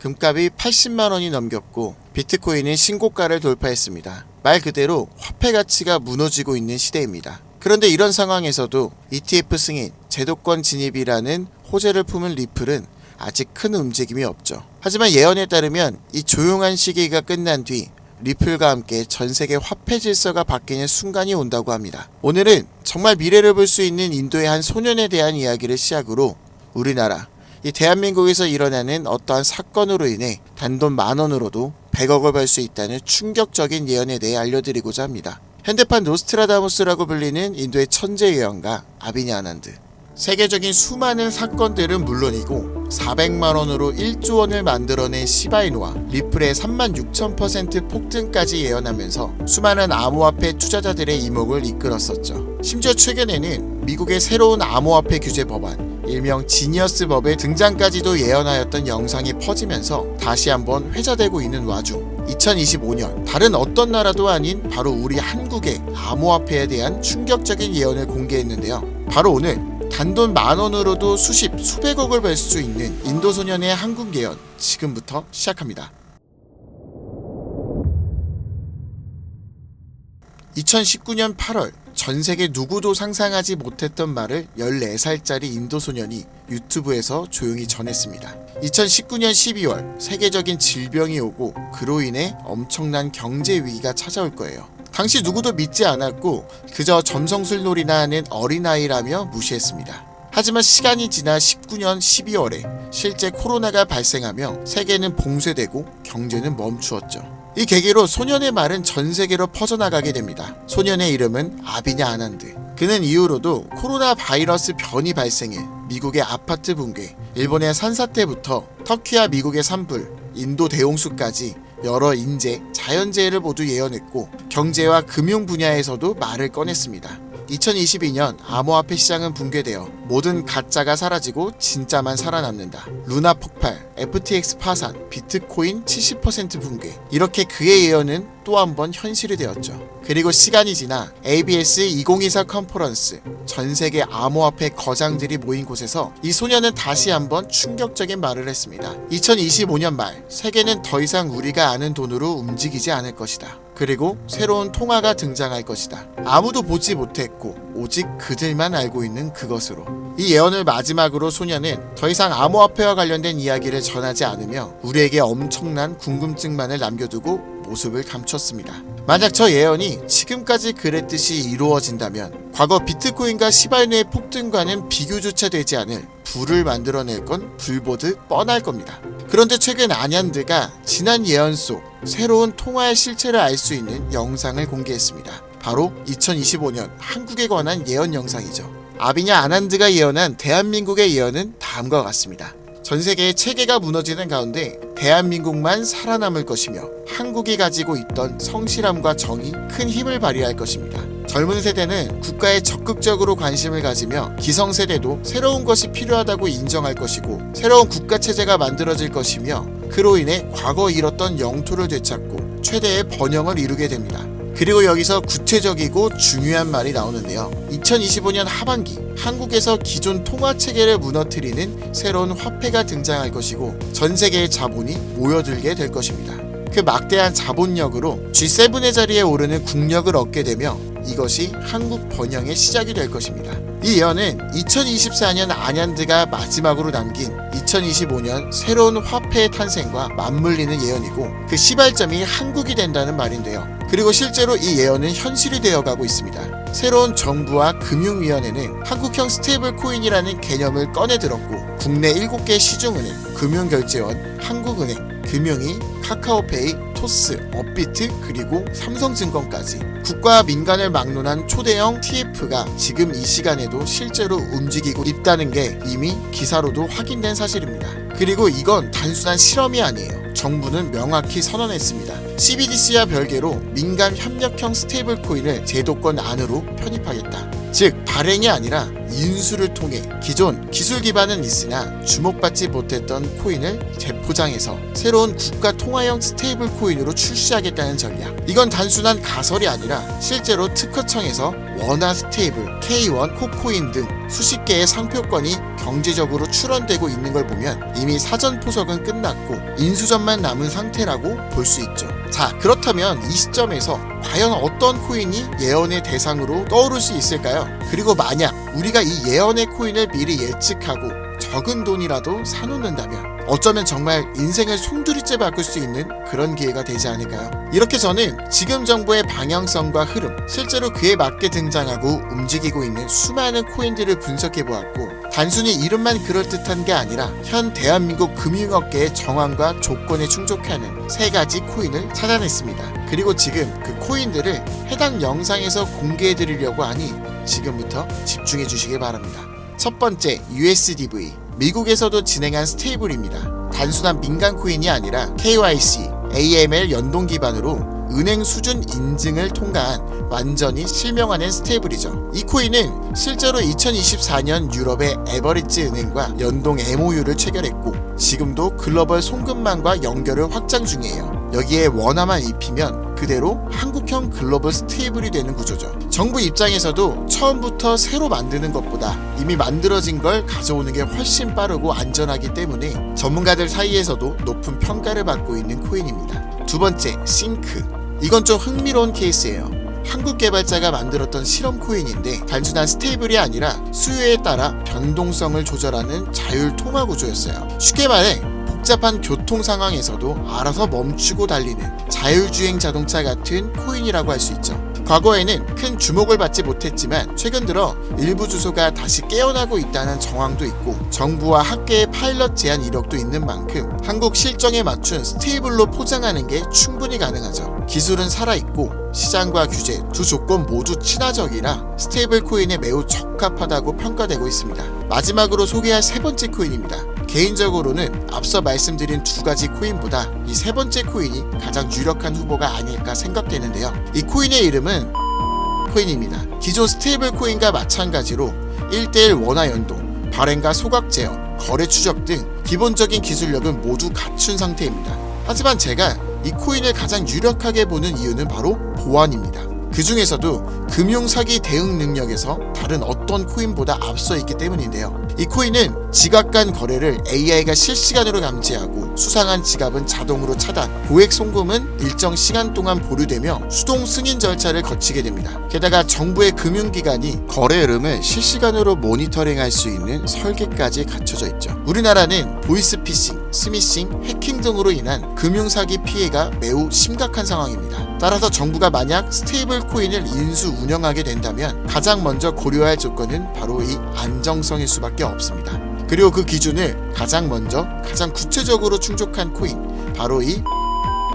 금값이 80만 원이 넘겼고 비트코인은 신고가를 돌파했습니다. 말 그대로 화폐 가치가 무너지고 있는 시대입니다. 그런데 이런 상황에서도 ETF 승인, 제도권 진입이라는 호재를 품은 리플은 아직 큰 움직임이 없죠. 하지만 예언에 따르면 이 조용한 시기가 끝난 뒤 리플과 함께 전세계 화폐 질서가 바뀌는 순간이 온다고 합니다. 오늘은 정말 미래를 볼 수 있는 인도의 한 소년에 대한 이야기를 시작으로 우리나라, 이 대한민국에서 일어나는 어떠한 사건으로 인해 단돈 10,000원으로도 100억을 벌 수 있다는 충격적인 예언에 대해 알려드리고자 합니다. 현대판 노스트라다무스라고 불리는 인도의 천재 예언가 아비냐 아난드. 세계적인 수많은 사건들은 물론이고 400만 원으로 1조 원을 만들어낸 시바이누와 리플의 36,000% 폭등까지 예언하면서 수많은 암호화폐 투자자들의 이목을 이끌었었죠. 심지어 최근에는 미국의 새로운 암호화폐 규제 법안, 일명 지니어스 법의 등장까지도 예언하였던 영상이 퍼지면서 다시 한번 회자되고 있는 와중 2025년 다른 어떤 나라도 아닌 바로 우리 한국의 암호화폐에 대한 충격적인 예언을 공개했는데요. 바로 오늘 단돈 10,000원으로도 수백억을 벌 수 있는 인도 소년의 한국 예언 지금부터 시작합니다. 2019년 8월 전 세계 누구도 상상하지 못했던 말을 14살짜리 인도 소년이 유튜브에서 조용히 전했습니다. 2019년 12월 세계적인 질병이 오고 그로 인해 엄청난 경제 위기가 찾아올 거예요. 당시 누구도 믿지 않았고 그저 점성술놀이나 하는 어린아이라며 무시했습니다. 하지만 시간이 지나 19년 12월에 실제 코로나가 발생하며 세계는 봉쇄되고 경제는 멈추었죠. 이 계기로 소년의 말은 전 세계로 퍼져나가게 됩니다. 소년의 이름은 아비냐 아난드. 그는 이후로도 코로나 바이러스 변이 발생해 미국의 아파트 붕괴, 일본의 산사태부터 터키와 미국의 산불, 인도 대홍수까지 여러 인재, 자연재해를 모두 예언했고 경제와 금융 분야에서도 말을 꺼냈습니다. 2022년 암호화폐 시장은 붕괴되어 모든 가짜가 사라지고 진짜만 살아남는다. 루나 폭발, FTX 파산, 비트코인 70% 붕괴. 이렇게 그의 예언은 또 한 번 현실이 되었죠. 그리고 시간이 지나 ABS 2024 컨퍼런스, 전 세계 암호화폐 거장들이 모인 곳에서 이 소년은 다시 한번 충격적인 말을 했습니다. 2025년 말 세계는 더 이상 우리가 아는 돈으로 움직이지 않을 것이다. 그리고 새로운 통화가 등장할 것이다. 아무도 보지 못했고 오직 그들만 알고 있는 그것으로. 이 예언을 마지막으로 소년은 더 이상 암호화폐와 관련된 이야기를 전하지 않으며 우리에게 엄청난 궁금증만을 남겨두고 모습을 감췄습니다. 만약 저 예언이 지금까지 그랬듯이 이루어진다면 과거 비트코인과 시바이누의 폭등과는 비교조차 되지 않을 부를 만들어낼 건 불보듯 뻔할 겁니다. 그런데 최근 아난드가 지난 예언 속 새로운 통화의 실체를 알 수 있는 영상을 공개했습니다. 바로 2025년 한국에 관한 예언 영상이죠. 아비냐 아난드가 예언한 대한민국의 예언은 다음과 같습니다. 전 세계의 체계가 무너지는 가운데 대한민국만 살아남을 것이며 한국이 가지고 있던 성실함과 정이 큰 힘을 발휘할 것입니다. 젊은 세대는 국가에 적극적으로 관심을 가지며 기성세대도 새로운 것이 필요하다고 인정할 것이고 새로운 국가체제가 만들어질 것이며 그로 인해 과거 잃었던 영토를 되찾고 최대의 번영을 이루게 됩니다. 그리고 여기서 구체적이고 중요한 말이 나오는데요. 2025년 하반기 한국에서 기존 통화체계를 무너뜨리는 새로운 화폐가 등장할 것이고 전 세계의 자본이 모여들게 될 것입니다. 그 막대한 자본력으로 G7의 자리에 오르는 국력을 얻게 되며 이것이 한국 번영의 시작이 될 것입니다. 이 예언은 2024년 아난드가 마지막으로 남긴 2025년 새로운 화폐의 탄생과 맞물리는 예언이고 그 시발점이 한국이 된다는 말인데요. 그리고 실제로 이 예언은 현실이 되어가고 있습니다. 새로운 정부와 금융위원회는 한국형 스테이블 코인이라는 개념을 꺼내들었고 국내 7개 시중은행, 금융결제원, 한국은행, 금융위, 카카오페이, 토스, 업비트 그리고 삼성증권까지 국가와 민간을 막론한 초대형 TF가 지금 이 시간에도 실제로 움직이고 있다는 게 이미 기사로도 확인된 사실입니다. 그리고 이건 단순한 실험이 아니에요. 정부는 명확히 선언했습니다. CBDC와 별개로 민간 협력형 스테이블 코인을 제도권 안으로 편입하겠다. 즉 발행이 아니라 인수를 통해 기존 기술 기반은 있으나 주목받지 못했던 코인을 재포장해서 새로운 국가 통화형 스테이블 코인으로 출시하겠다는 전략. 이건 단순한 가설이 아니라 실제로 특허청에서 원화 스테이블, K1, 코코인 등 수십 개의 상표권이 경제적으로 출원되고 있는 걸 보면 이미 사전 포석은 끝났고 인수전만 남은 상태라고 볼 수 있죠. 자, 그렇다면 이 시점에서 과연 어떤 코인이 예언의 대상으로 떠오를 수 있을까요? 그리고 만약 우리가 이 예언의 코인을 미리 예측하고 적은 돈이라도 사놓는다면 어쩌면 정말 인생을 송두리째 바꿀 수 있는 그런 기회가 되지 않을까요? 이렇게 저는 지금 정부의 방향성과 흐름, 실제로 그에 맞게 등장하고 움직이고 있는 수많은 코인들을 분석해보았고 단순히 이름만 그럴듯한 게 아니라 현 대한민국 금융업계의 정황과 조건에 충족하는 3가지 코인을 찾아냈습니다. 그리고 지금 그 코인들을 해당 영상에서 공개해드리려고 하니 지금부터 집중해 주시길 바랍니다. 첫 번째, USDV. 미국에서도 진행한 스테이블입니다. 단순한 민간 코인이 아니라 KYC, AML 연동 기반으로 은행 수준 인증을 통과한 완전히 실명화된 스테이블이죠. 이 코인은 실제로 2024년 유럽의 에버리지 은행과 연동 MOU를 체결했고 지금도 글로벌 송금망과 연결을 확장 중이에요. 여기에 원화만 입히면 그대로 한국형 글로벌 스테이블이 되는 구조죠. 정부 입장에서도 처음부터 새로 만드는 것보다 이미 만들어진 걸 가져오는 게 훨씬 빠르고 안전하기 때문에 전문가들 사이에서도 높은 평가를 받고 있는 코인입니다. 두 번째, 싱크. 이건 좀 흥미로운 케이스예요. 한국 개발자가 만들었던 실험 코인인데 단순한 스테이블이 아니라 수요에 따라 변동성을 조절하는 자율 통화 구조였어요. 쉽게 말해 복잡한 교통 상황에서도 알아서 멈추고 달리는 자율주행 자동차 같은 코인이라고 할 수 있죠. 과거에는 큰 주목을 받지 못했지만 최근 들어 일부 주소가 다시 깨어나고 있다는 정황도 있고 정부와 학계의 파일럿 제안 이력도 있는 만큼 한국 실정에 맞춘 스테이블로 포장하는 게 충분히 가능하죠. 기술은 살아있고 시장과 규제 두 조건 모두 친화적이라 스테이블 코인에 매우 적합하다고 평가되고 있습니다. 마지막으로 소개할 3번째 코인입니다. 개인적으로는 앞서 말씀드린 2가지 코인보다 이 3번째 코인이 가장 유력한 후보가 아닐까 생각되는데요. 이 코인의 이름은 코인입니다. 기존 스테이블 코인과 마찬가지로 1:1 원화 연동, 발행과 소각 제어, 거래 추적 등 기본적인 기술력은 모두 갖춘 상태입니다. 하지만 제가 이 코인을 가장 유력하게 보는 이유는 바로 보안입니다. 그 중에서도 금융사기 대응 능력에서 다른 어떤 코인보다 앞서 있기 때문인데요. 이 코인은 지갑 간 거래를 AI가 실시간으로 감지하고 수상한 지갑은 자동으로 차단, 고액 송금은 일정 시간 동안 보류되며 수동 승인 절차를 거치게 됩니다. 게다가 정부의 금융기관이 거래 흐름을 실시간으로 모니터링할 수 있는 설계까지 갖춰져 있죠. 우리나라는 보이스피싱, 스미싱, 해킹 등으로 인한 금융사기 피해가 매우 심각한 상황입니다. 따라서 정부가 만약 스테이블 코인을 인수 운영하게 된다면 가장 먼저 고려할 조건은 바로 이 안정성일 수밖에 없습니다. 그리고 그 기준을 가장 구체적으로 충족한 코인, 바로 이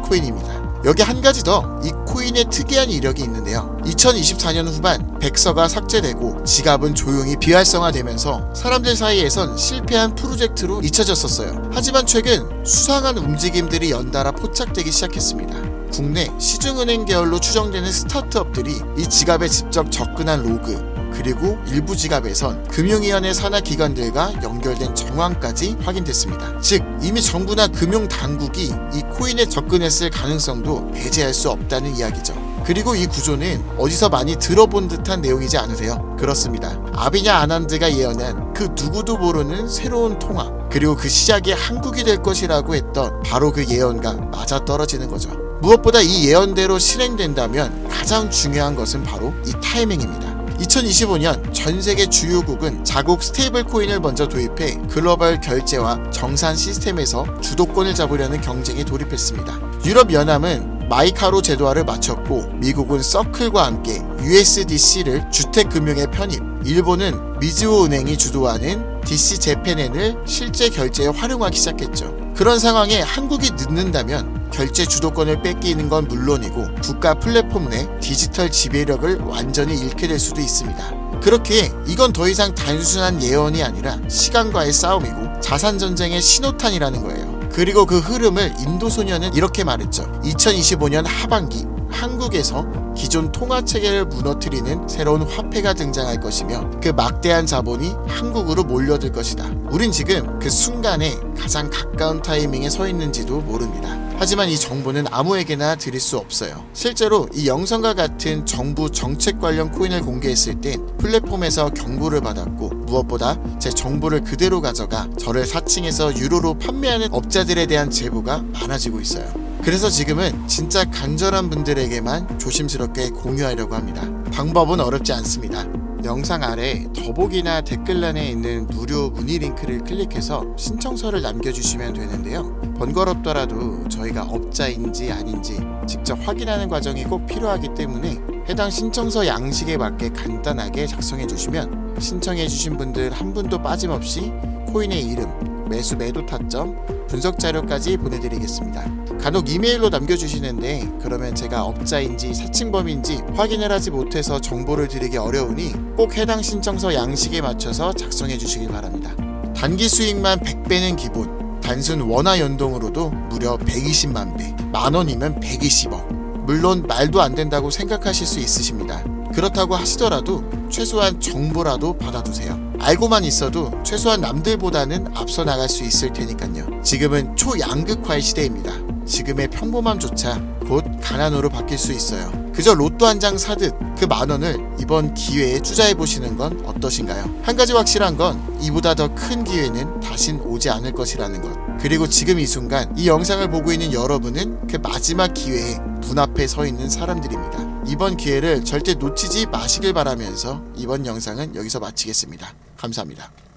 코인입니다. 여기 한 가지 더 이 코인의 특이한 이력이 있는데요. 2024년 후반 백서가 삭제되고 지갑은 조용히 비활성화되면서 사람들 사이에선 실패한 프로젝트로 잊혀졌었어요. 하지만 최근 수상한 움직임들이 연달아 포착되기 시작했습니다. 국내 시중은행 계열로 추정되는 스타트업들이 이 지갑에 직접 접근한 로그, 그리고 일부 지갑에선 금융위원회 산하 기관들과 연결된 정황까지 확인됐습니다. 즉 이미 정부나 금융당국이 이 코인에 접근했을 가능성도 배제할 수 없다는 이야기죠. 그리고 이 구조는 어디서 많이 들어본 듯한 내용이지 않으세요? 그렇습니다. 아비냐 아난드가 예언한 그 누구도 모르는 새로운 통화, 그리고 그 시작이 한국이 될 것이라고 했던 바로 그 예언과 맞아떨어지는 거죠. 무엇보다 이 예언대로 실행된다면 가장 중요한 것은 바로 이 타이밍입니다. 2025년 전 세계 주요국은 자국 스테이블 코인을 먼저 도입해 글로벌 결제와 정산 시스템에서 주도권을 잡으려는 경쟁에 돌입했습니다. 유럽연합은 마이카로 제도화를 마쳤고 미국은 서클과 함께 USDC를 주택금융에 편입, 일본은 미즈호 은행이 주도하는 DC 재팬엔을 실제 결제에 활용하기 시작했죠. 그런 상황에 한국이 늦는다면 결제 주도권을 뺏기는 건 물론이고 국가 플랫폼 내 디지털 지배력을 완전히 잃게 될 수도 있습니다. 그렇게 이건 더 이상 단순한 예언이 아니라 시간과의 싸움이고 자산전쟁의 신호탄이라는 거예요. 그리고 그 흐름을 인도소년은 이렇게 말했죠. 2025년 하반기 한국에서 기존 통화 체계를 무너뜨리는 새로운 화폐가 등장할 것이며 그 막대한 자본이 한국으로 몰려들 것이다. 우린 지금 그 순간에 가장 가까운 타이밍에 서 있는지도 모릅니다. 하지만 이 정보는 아무에게나 드릴 수 없어요. 실제로 이 영상과 같은 정부 정책 관련 코인을 공개했을 땐 플랫폼에서 경고를 받았고, 무엇보다 제 정보를 그대로 가져가 저를 사칭해서 유로로 판매하는 업자들에 대한 제보가 많아지고 있어요. 그래서 지금은 진짜 간절한 분들에게만 조심스럽게 공유하려고 합니다. 방법은 어렵지 않습니다. 영상 아래 더보기나 댓글란에 있는 무료 문의 링크를 클릭해서 신청서를 남겨주시면 되는데요. 번거롭더라도 저희가 업자인지 아닌지 직접 확인하는 과정이 꼭 필요하기 때문에 해당 신청서 양식에 맞게 간단하게 작성해 주시면 신청해 주신 분들 한 분도 빠짐없이 코인의 이름, 매수 매도 타점, 분석 자료까지 보내드리겠습니다. 간혹 이메일로 남겨주시는데 그러면 제가 업자인지 사칭범인지 확인을 하지 못해서 정보를 드리기 어려우니 꼭 해당 신청서 양식에 맞춰서 작성해 주시길 바랍니다. 단기 수익만 100배는 기본, 단순 원화 연동으로도 무려 120만 배, 만원이면 120억. 물론 말도 안 된다고 생각하실 수 있으십니다. 그렇다고 하시더라도 최소한 정보라도 받아두세요. 알고만 있어도 최소한 남들보다는 앞서 나갈 수 있을 테니까요. 지금은 초양극화의 시대입니다. 지금의 평범함조차 곧 가난으로 바뀔 수 있어요. 그저 로또 한 장 사듯 그 만원을 이번 기회에 투자해보시는 건 어떠신가요? 한 가지 확실한 건 이보다 더 큰 기회는 다신 오지 않을 것이라는 것. 그리고 지금 이 순간 이 영상을 보고 있는 여러분은 그 마지막 기회에 눈앞에 서 있는 사람들입니다. 이번 기회를 절대 놓치지 마시길 바라면서 이번 영상은 여기서 마치겠습니다. 감사합니다.